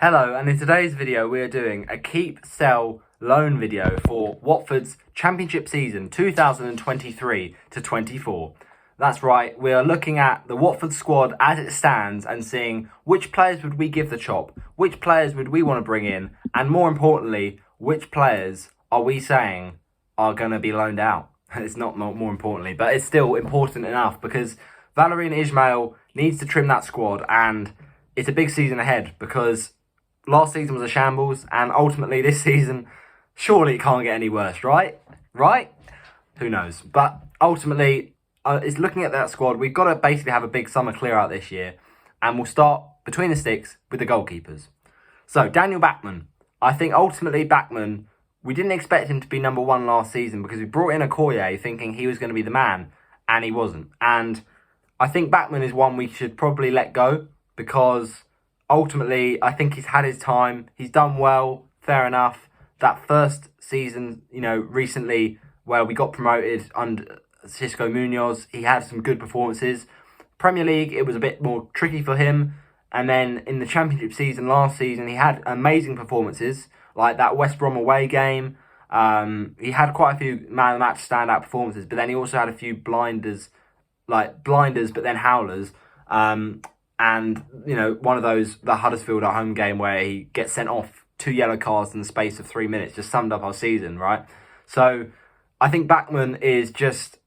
Hello, and in today's video we are doing a keep, sell, loan video for Watford's Championship season 2023 to 24. That's right, we are looking at the Watford squad as it stands and seeing which players would we give the chop, which players would we want to bring in, and more importantly, which players are we saying are going to be loaned out. It's not more importantly, but it's still important enough because Valérien Ismaël needs to trim that squad, and it's a big season ahead because last season was a shambles, and ultimately this season, surely it can't get any worse, right? Right? Who knows? But ultimately, it's looking at that squad. We've got to basically have a big summer clear out this year, and we'll start between the sticks with the goalkeepers. So, Daniel Bachmann. I think ultimately Bachmann, we didn't expect him to be number one last season because we brought in Okoye thinking he was going to be the man, and he wasn't. And I think Bachmann is one we should probably let go because ultimately, I think he's had his time. He's done well, fair enough. That first season, recently where we got promoted under Xisco Munoz, he had some good performances. Premier League, it was a bit more tricky for him. And then in the Championship season last season, he had amazing performances, like that West Brom away game. He had quite a few man of the match standout performances, but then he also had a few blinders, but then howlers. And, one of those, the Huddersfield at home game where he gets sent off 2 yellow cards in the space of 3 minutes, just summed up our season, right? So I think Bachmann is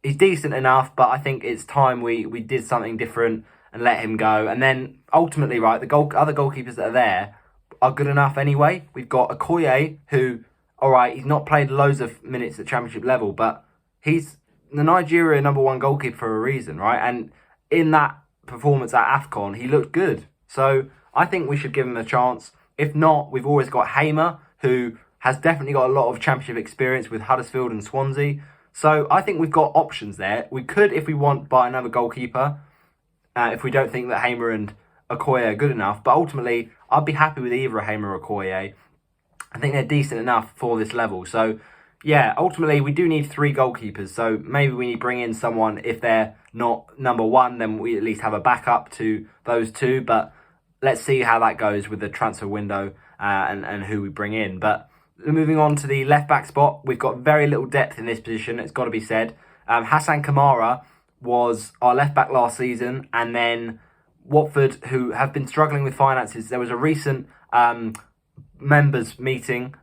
he's decent enough, but I think it's time we did something different and let him go. And then ultimately, right, the other goalkeepers that are there are good enough anyway. We've got Okoye, who, all right, he's not played loads of minutes at Championship level, but he's the Nigeria #1 goalkeeper for a reason, right? And in that performance at AFCON, he looked good. So I think we should give him a chance. If not, we've always got Hamer, who has definitely got a lot of Championship experience with Huddersfield and Swansea. So I think we've got options there. We could, if we want, buy another goalkeeper, if we don't think that Hamer and Okoye are good enough. But ultimately, I'd be happy with either Hamer or Okoye. I think they're decent enough for this level. So yeah, ultimately, we do need 3 goalkeepers. So maybe we need to bring in someone. If they're not #1, then we at least have a backup to those 2. But let's see how that goes with the transfer window and who we bring in. But moving on to the left-back spot, we've got very little depth in this position, it's got to be said. Hassan Kamara was our left-back last season. And then Watford, who have been struggling with finances, there was a recent members meeting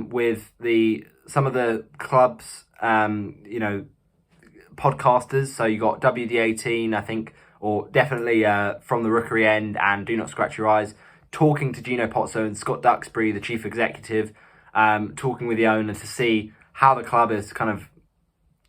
with some of the clubs, podcasters. So you got WD18, I think, or definitely From the Rookery End and Do Not Scratch Your Eyes, talking to Gino Pozzo and Scott Duxbury, the chief executive, talking with the owner to see how the club is kind of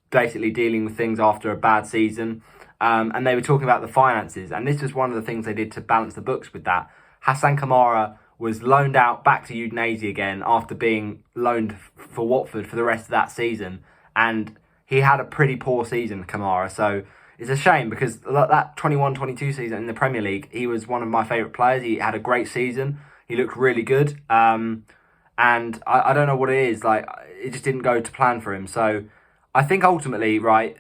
basically dealing with things after a bad season. And they were talking about the finances. And this was one of the things they did to balance the books with that. Hassan Kamara was loaned out back to Udinese again after being loaned for Watford for the rest of that season. And he had a pretty poor season, Kamara. So it's a shame because that 21-22 season in the Premier League, he was one of my favourite players. He had a great season. He looked really good. And I don't know what it is. It just didn't go to plan for him. So I think ultimately, right,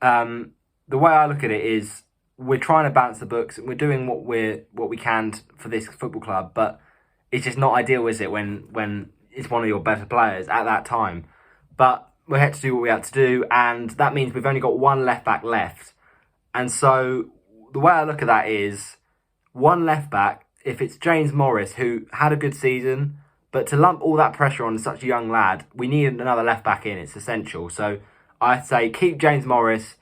the way I look at it is we're trying to balance the books and we're doing what we can for this football club, but it's just not ideal, is it, when it's one of your better players at that time. But we had to do what we had to do, and that means we've only got 1 left back left. And so the way I look at that is 1 left back, if it's James Morris, who had a good season, but to lump all that pressure on such a young lad, we need another left back in. It's essential. So I'd say keep James Morris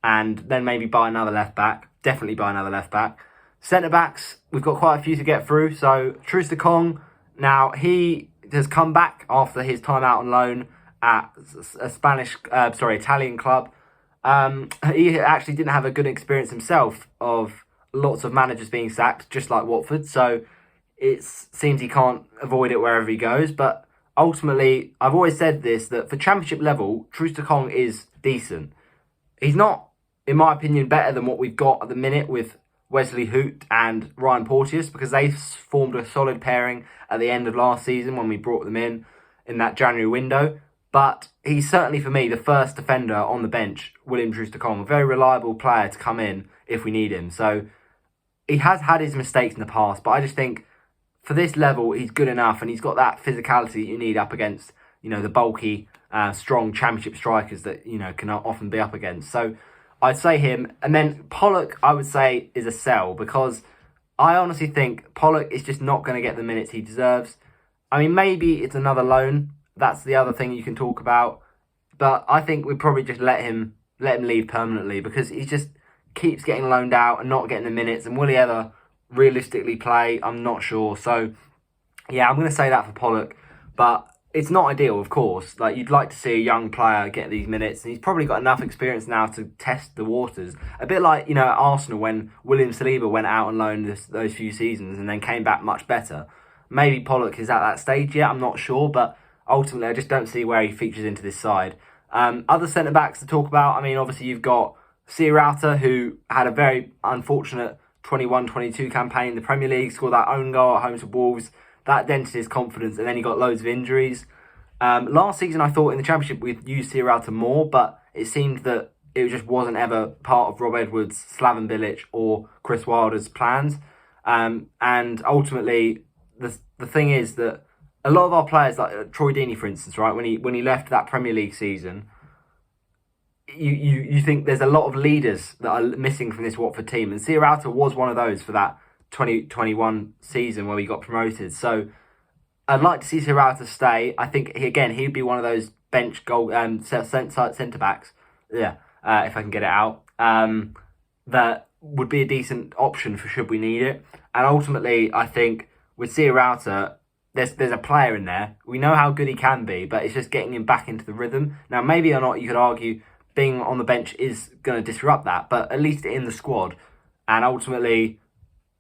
and then maybe buy another left back. Definitely buy another left back. Centre-backs, we've got quite a few to get through. So, Troost-Ekong, now he has come back after his time out on loan at a Italian club. He actually didn't have a good experience himself of lots of managers being sacked, just like Watford. So, it seems he can't avoid it wherever he goes. But ultimately, I've always said this, that for Championship level, Troost-Ekong is decent. He's not, in my opinion, better than what we've got at the minute with Wesley Hoot and Ryan Porteous, because they formed a solid pairing at the end of last season when we brought them in that January window. But he's certainly, for me, the first defender on the bench, William Troost-Ekong, a very reliable player to come in if we need him. So he has had his mistakes in the past, but I just think for this level, he's good enough, and he's got that physicality you need up against, the bulky, strong Championship strikers that, can often be up against. So I'd say him. And then Pollock, I would say, is a sell, because I honestly think Pollock is just not going to get the minutes he deserves. I mean, maybe it's another loan. That's the other thing you can talk about. But I think we'd probably just let him leave permanently, because he just keeps getting loaned out and not getting the minutes. And will he ever realistically play? I'm not sure. So, yeah, I'm going to say that for Pollock. But it's not ideal, of course. Like, you'd like to see a young player get these minutes. And he's probably got enough experience now to test the waters. A bit like, at Arsenal when William Saliba went out on loan those few seasons and then came back much better. Maybe Pollock is at that stage yet. I'm not sure. But ultimately, I just don't see where he features into this side. Other centre-backs to talk about, I mean, obviously you've got Sierrata, who had a very unfortunate 21-22 campaign in the Premier League, scored that own goal at home to Wolves. That dented his confidence, and then he got loads of injuries. Last season, I thought in the Championship we'd used Sierrata more, but it seemed that it just wasn't ever part of Rob Edwards, Slaven Bilic, or Chris Wilder's plans. And ultimately, the thing is that a lot of our players, like Troy Deeney, for instance, right, when he left that Premier League season, you think there's a lot of leaders that are missing from this Watford team, and Sierrata was one of those for that 2021 season where we got promoted. So I'd like to see Sierrata stay. I think he'd be one of those bench goal centre backs. Yeah, if I can get it out, that would be a decent option for should we need it. And ultimately, I think with Sierrata, there's a player in there. We know how good he can be, but it's just getting him back into the rhythm. Now, maybe or not, you could argue being on the bench is going to disrupt that, but at least in the squad. And ultimately,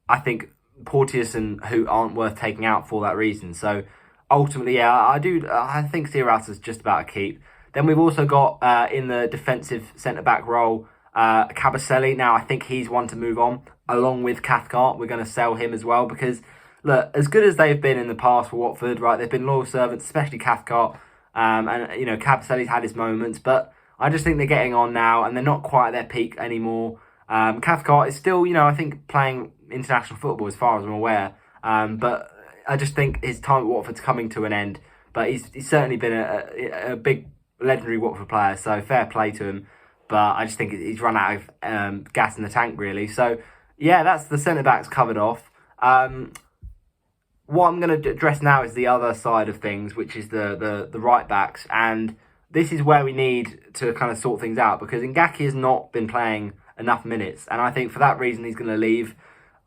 I think Porteous and Hoot aren't worth taking out for that reason. So ultimately, yeah, I think Sierrata's just about a keep. Then we've also got in the defensive centre-back role, Cabaselli. Now, I think he's one to move on, along with Cathcart. We're going to sell him as well, because look, as good as they've been in the past for Watford, right, they've been loyal servants, especially Cathcart. And Cabaselli's had his moments, but I just think they're getting on now, and they're not quite at their peak anymore. Cathcart is still, I think, playing international football as far as I'm aware. But I just think his time at Watford's coming to an end. But he's certainly been a big, legendary Watford player, so fair play to him. But I just think he's run out of gas in the tank, really. So, yeah, that's the centre-backs covered off. What I'm going to address now is the other side of things, which is the right-backs. And this is where we need to kind of sort things out, because Ngakia has not been playing enough minutes, and I think for that reason he's going to leave.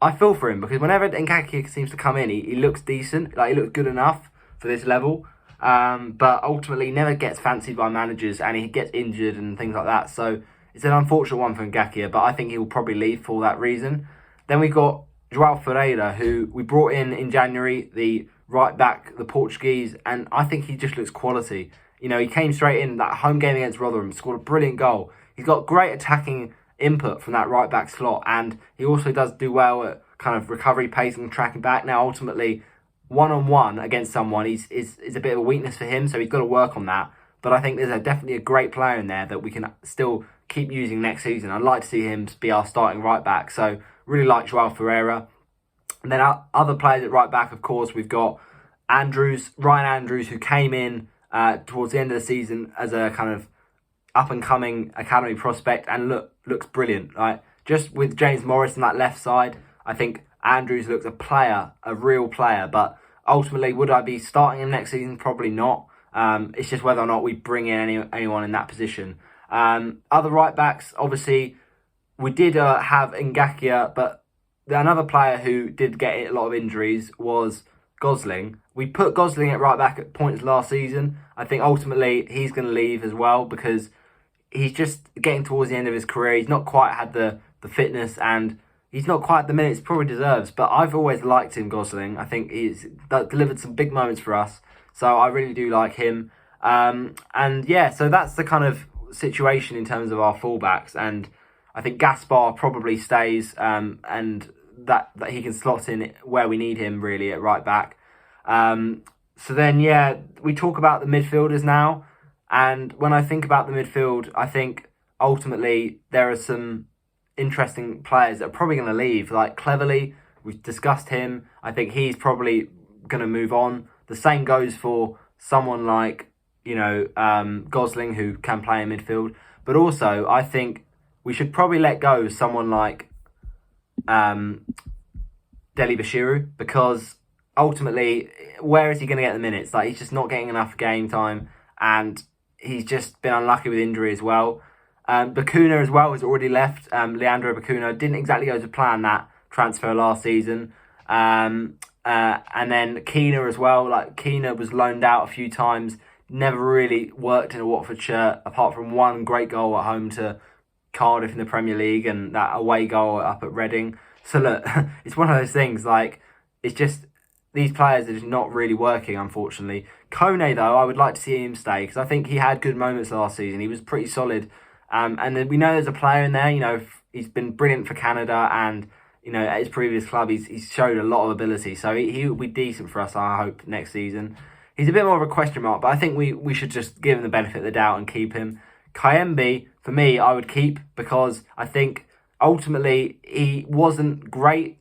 I feel for him, because whenever Ngakia seems to come in, he looks decent, like he looks good enough for this level, but ultimately he never gets fancied by managers, and he gets injured and things like that. So it's an unfortunate one for Ngakia, but I think he will probably leave for that reason. Then we've got João Ferreira, who we brought in January, the right back, the Portuguese, and I think he just looks quality. He came straight in that home game against Rotherham, scored a brilliant goal. He's got great attacking input from that right back slot, and he also does do well at kind of recovery pace and tracking back. Now, ultimately, one-on-one against someone is a bit of a weakness for him, so he's got to work on that. But I think there's definitely a great player in there that we can still keep using next season. I'd like to see him be our starting right back, so really like João Ferreira. And then our other players at right back, of course, we've got Ryan Andrews, who came in towards the end of the season as a kind of up-and-coming academy prospect, and looks brilliant. Right? Just with James Morris on that left side, I think Andrews looks a real player. But ultimately, would I be starting him next season? Probably not. It's just whether or not we bring in anyone in that position. Other right-backs, obviously, we did have Ngakia, but another player who did get a lot of injuries was Gosling. We put Gosling at right back at points last season. I think ultimately he's going to leave as well, because he's just getting towards the end of his career. He's not quite had the fitness, and he's not quite the minutes he probably deserves. But I've always liked him, Gosling. I think he's delivered some big moments for us. So I really do like him. And yeah, so that's the kind of situation in terms of our fullbacks. And I think Gaspar probably stays, and that he can slot in where we need him, really, at right back. So then, yeah, we talk about the midfielders now. And when I think about the midfield, I think ultimately there are some interesting players that are probably going to leave. Like Cleverley We've discussed him. I think he's probably going to move on. The same goes for someone like, Gosling, who can play in midfield. But also, I think we should probably let go of someone like Deli Bashiru, because ultimately, where is he going to get the minutes? Like, he's just not getting enough game time, and he's just been unlucky with injury as well. Bacuna as well has already left. Leandro Bacuna didn't exactly go to plan that transfer last season. And then Keena as well. Like, Keena was loaned out a few times, never really worked in a Watford shirt, apart from one great goal at home to Cardiff in the Premier League and that away goal up at Reading. So look, it's one of those things, like, it's just, these players are just not really working, unfortunately. Kone, though, I would like to see him stay, because I think he had good moments last season. He was pretty solid. And then we know there's a player in there, he's been brilliant for Canada, and, at his previous club, he's showed a lot of ability. So he will be decent for us, I hope, next season. He's a bit more of a question mark, but I think we should just give him the benefit of the doubt and keep him. Kayembe, for me, I would keep, because I think ultimately he wasn't great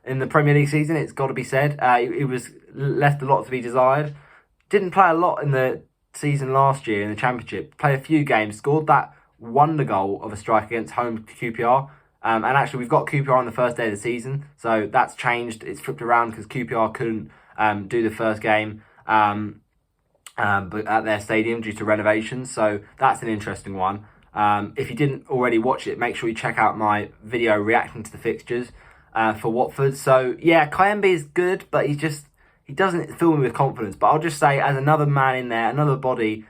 in the Premier League season, it's got to be said. He was left a lot to be desired. Didn't play a lot in the season last year in the Championship. Played a few games, scored that wonder goal of a strike against home QPR. And actually, we've got QPR on the first day of the season, so that's changed. It's flipped around because QPR couldn't do the first game but at their stadium due to renovations. So that's an interesting one. If you didn't already watch it, make sure you check out my video reacting to the fixtures for Watford. So yeah, Kayembe is good, but he doesn't fill me with confidence. But I'll just say, as another man in there, another body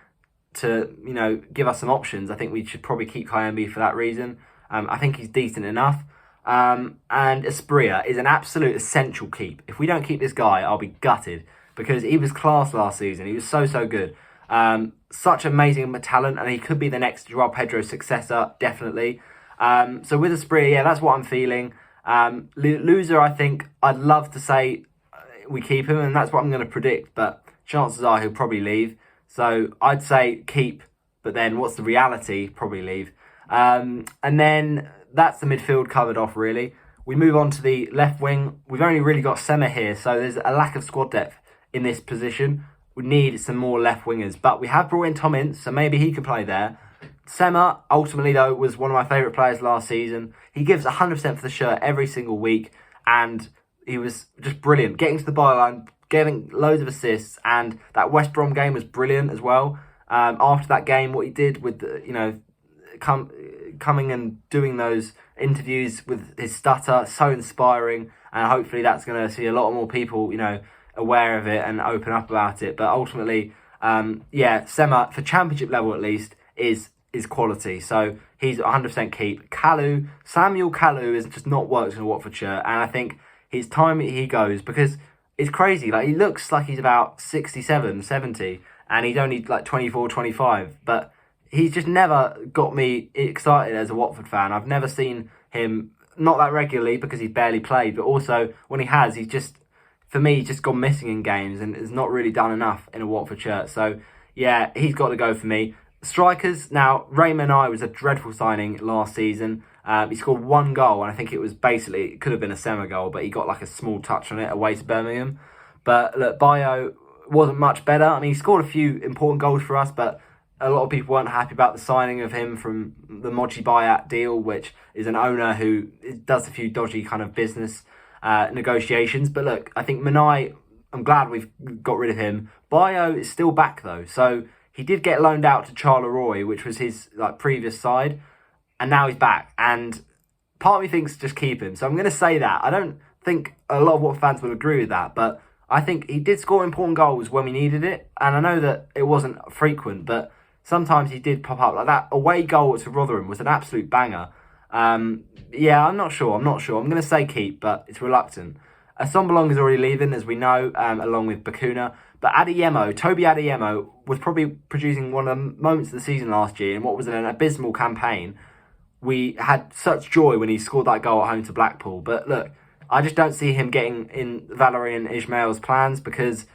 to give us some options, I think we should probably keep Kayembe for that reason. I think he's decent enough. And Asprilla is an absolute essential keep. If we don't keep this guy, I'll be gutted, because he was class last season. He was so good. Such amazing talent, and he could be the next Joao Pedro's successor, definitely. So with Asprilla, yeah, that's what I'm feeling. Loser, I think I'd love to say we keep him, and that's what I'm going to predict, but chances are he'll probably leave. So I'd say keep, but then what's the reality? Probably leave. And then that's the midfield covered off, really. We move on to the left wing. We've only really got Sema here, so there's a lack of squad depth in this position. We need some more left wingers, but we have brought in Tom Ince, so maybe he could play there. Sema, ultimately, though, was one of my favourite players last season. He gives 100% for the shirt every single week, and he was just brilliant. Getting to the byline, giving loads of assists, and that West Brom game was brilliant as well. After that game, what he did with, coming and doing those interviews with his stutter, so inspiring, and hopefully that's going to see a lot more people, aware of it and open up about it. But ultimately, Sema, for Championship level at least, is quality. So he's 100% keep. Samuel Kalu has just not worked in a Watford shirt, and I think his time he goes, because it's crazy. Like, he looks like he's about 67, 70, and he's only like 24, 25, but he's just never got me excited as a Watford fan. I've never seen him, not that regularly because he's barely played, but also when he has, he's just gone missing in games and has not really done enough in a Watford shirt. So yeah, he's got to go for me. Strikers, now, Raymond I was a dreadful signing last season. He scored one goal, and I think it could have been a Sema goal, but he got like a small touch on it away to Birmingham. But look, Bayo wasn't much better. I mean, he scored a few important goals for us, but a lot of people weren't happy about the signing of him from the Moji Bayat deal, which is an owner who does a few dodgy kind of business negotiations. But look, I think Manai, I'm glad we've got rid of him. Bayo is still back, though. So he did get loaned out to Charleroi, which was his previous side, and now he's back. And part of me thinks just keep him. So I'm going to say that. I don't think a lot of Watford fans will agree with that, but I think he did score important goals when we needed it. And I know that it wasn't frequent, but sometimes he did pop up. Like that away goal to Rotherham was an absolute banger. I'm not sure. I'm going to say keep, but it's reluctant. Assombalong is already leaving, as we know, along with Bacuna. But Toby Adeyemo, was probably producing one of the moments of the season last year in what was an abysmal campaign. We had such joy when he scored that goal at home to Blackpool. But look, I just don't see him getting in Valérien Ismail's plans, because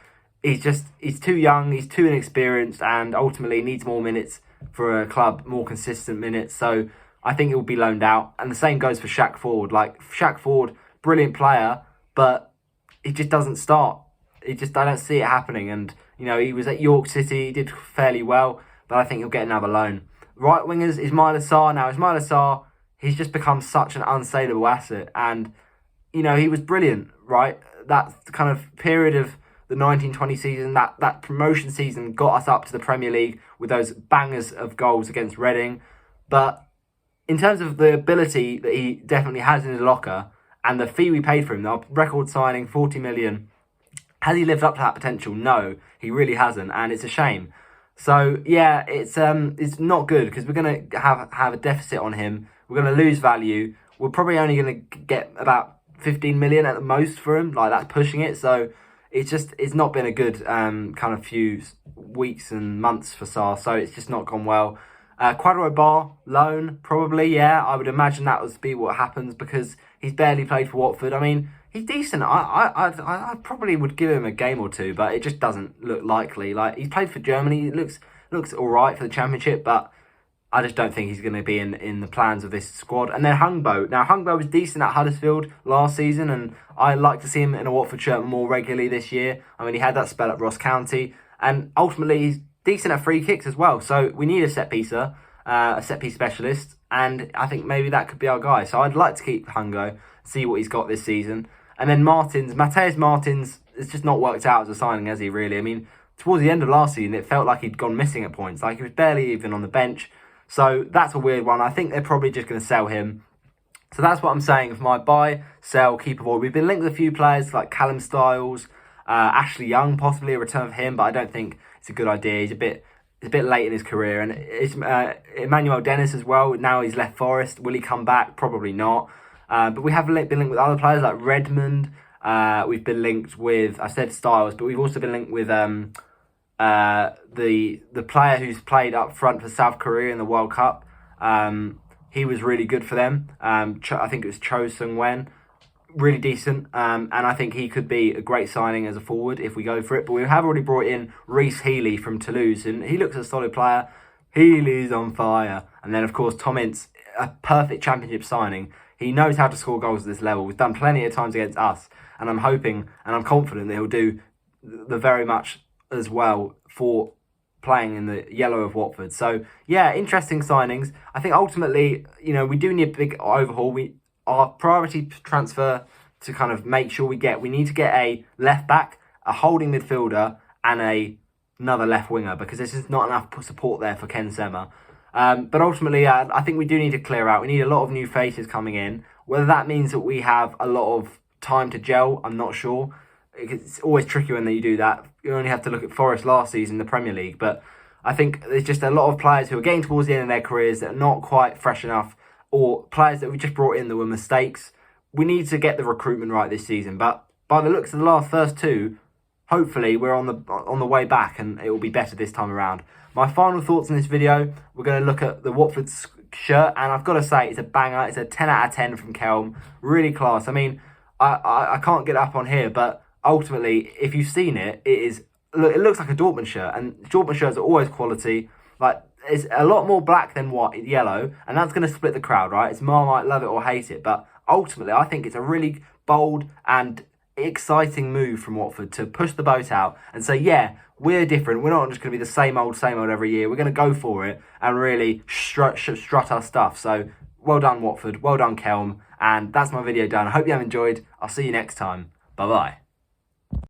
he's too young, he's too inexperienced, and ultimately needs more minutes for a club, more consistent minutes. So I think it will be loaned out. And the same goes for Shaq Ford. Like, Shaq Ford brilliant player, but he just doesn't start. I don't see it happening. And, he was at York City, he did fairly well, but I think he'll get another loan. Right wingers, Ismaila Sarr. Now, Ismaila Sarr, he's just become such an unsaleable asset. And, he was brilliant, right? That kind of period of the 1920 season, that promotion season got us up to the Premier League with those bangers of goals against Reading. But in terms of the ability that he definitely has in his locker and the fee we paid for him, the record signing, 40 million, has he lived up to that potential? No, he really hasn't, and it's a shame. So yeah, it's not good because we're going to have a deficit on him. We're going to lose value. We're probably only going to get about 15 million at the most for him. Like, that's pushing it. So it's not been a good kind of few weeks and months for Sarr. So it's just not gone well. Quadro Bar, loan, probably, yeah. I would imagine that would be what happens because he's barely played for Watford. I mean, he's decent. I probably would give him a game or two, but it just doesn't look likely. Like, he's played for Germany. It looks all right for the Championship, but I just don't think he's going to be in the plans of this squad. And then Hungbo. Now, Hungbo was decent at Huddersfield last season, and I'd like to see him in a Watford shirt more regularly this year. I mean, he had that spell at Ross County, and ultimately he's decent at free kicks as well. So we need a set piecer, a set piece specialist, and I think maybe that could be our guy. So I'd like to keep Hungbo, see what he's got this season. And then Mateus Martins, it's just not worked out as a signing, has he, really? I mean, towards the end of last season, it felt like he'd gone missing at points. Like, he was barely even on the bench. So that's a weird one. I think they're probably just going to sell him. So that's what I'm saying for my buy, sell, keep, avoid. We've been linked with a few players like Callum Styles, Ashley Young, possibly a return of him, but I don't think it's a good idea. He's a bit late in his career. And it's Emmanuel Dennis as well. Now he's left Forest. Will he come back? Probably not. But we have been linked with other players like Redmond. We've been linked with, I said Styles, but we've also been linked with the player who's played up front for South Korea in the World Cup. He was really good for them. I think it was Cho Seung-wen. Really decent. And I think he could be a great signing as a forward if we go for it. But we have already brought in Reece Healy from Toulouse, and he looks a solid player. Healy's on fire. And then, of course, Tom Ince, a perfect Championship signing. He knows how to score goals at this level. We've done plenty of times against us. And I'm hoping and I'm confident that he'll do the very much as well for playing in the yellow of Watford. So, yeah, interesting signings. I think ultimately, we do need a big overhaul. Our priority transfer to kind of make sure we need to get a left back, a holding midfielder, and another left winger, because there's just not enough support there for Ken Sema. But ultimately, I think we do need to clear out. We need a lot of new faces coming in. Whether that means that we have a lot of time to gel, I'm not sure. It's always tricky when you do that. You only have to look at Forest last season in the Premier League. But I think there's just a lot of players who are getting towards the end of their careers that are not quite fresh enough, or players that we just brought in that were mistakes. We need to get the recruitment right this season. But by the looks of the first two, hopefully we're on the way back and it will be better this time around. My final thoughts in this video, we're going to look at the Watford shirt, and I've got to say it's a banger. It's a 10 out of 10 from Kelm. Really class. I mean, I can't get up on here, but ultimately, if you've seen it, it looks like a Dortmund shirt, and Dortmund shirts are always quality. Like, it's a lot more black than yellow, and that's going to split the crowd, right? It's Marmite, love it or hate it, but ultimately, I think it's a really bold and exciting move from Watford to push the boat out and say, yeah, we're different. We're not just going to be the same old every year. We're going to go for it and really strut our stuff. So, well done, Watford. Well done, Kelm. And that's my video done. I hope you have enjoyed. I'll see you next time. Bye-bye.